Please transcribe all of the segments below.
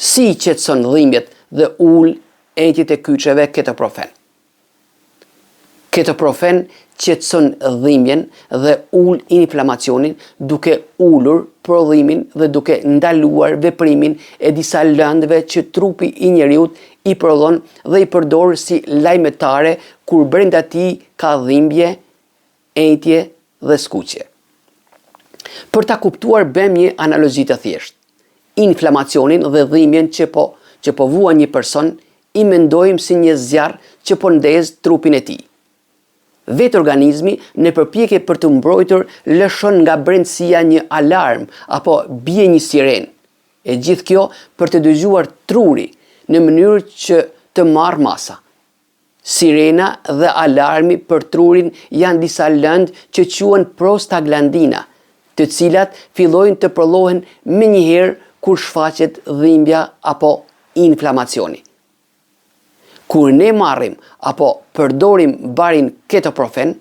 Si qetëson dhimbjet dhe ul entjet e kyçeve ketoprofen. Ketoprofen qetëson dhimbjen dhe ul inflamacionin duke ulur prodhimin dhe duke ndaluar veprimin e disa lëndëve që trupi i njeriut i prodhon dhe i përdor si lajmëtare kur brenda tij ka dhimbje, entje dhe skuqje. Për ta kuptuar bëjmë një analozi të thjeshtë. Inflamacionin dhe dhimbjen që po vuan një person i mendojmë si një zjarr që po ndez trupin e tij. Vetë organizmi në përpjekje për të mbrojtur lëshon nga brendësia një alarm apo bie një siren. E gjithë kjo për të dëgjuar truri në mënyrë që të marrë masa. Sirena dhe alarmi për trurin janë disa lëndë që quhen prostaglandina, të cilat fillojnë të prodhohen menjëherë kur shfaqet dhimbja apo inflamacioni. Kur ne marrim apo përdorim barin ketoprofen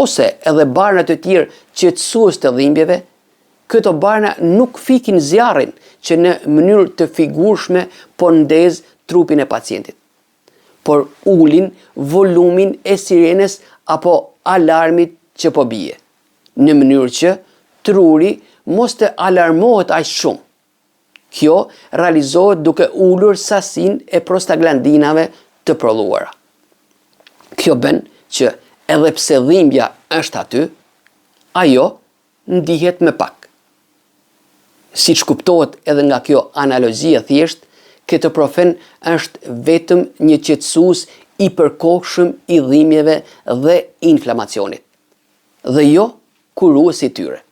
ose edhe barna të tjerë qetësues të dhimbjeve, këto barna nuk fikin zjarrin që në mënyrë të figurshme po ndez trupin e pacientit, por ulin volumin e sirenes apo alarmit që po bie, në mënyrë që truri mos të alarmohet aq shumë. Kjo realizohet duke ulur sasinë e prostaglandinave të prodhuara. Kjo bën që edhe pse dhimbja është aty, ajo ndihet më pak. Siç kuptohet edhe nga kjo analozi e thjeshtë, ketoprofen është vetëm një qetësues i përkohshëm i dhimbjeve dhe inflamacionit, dhe jo kuruesi i tyre.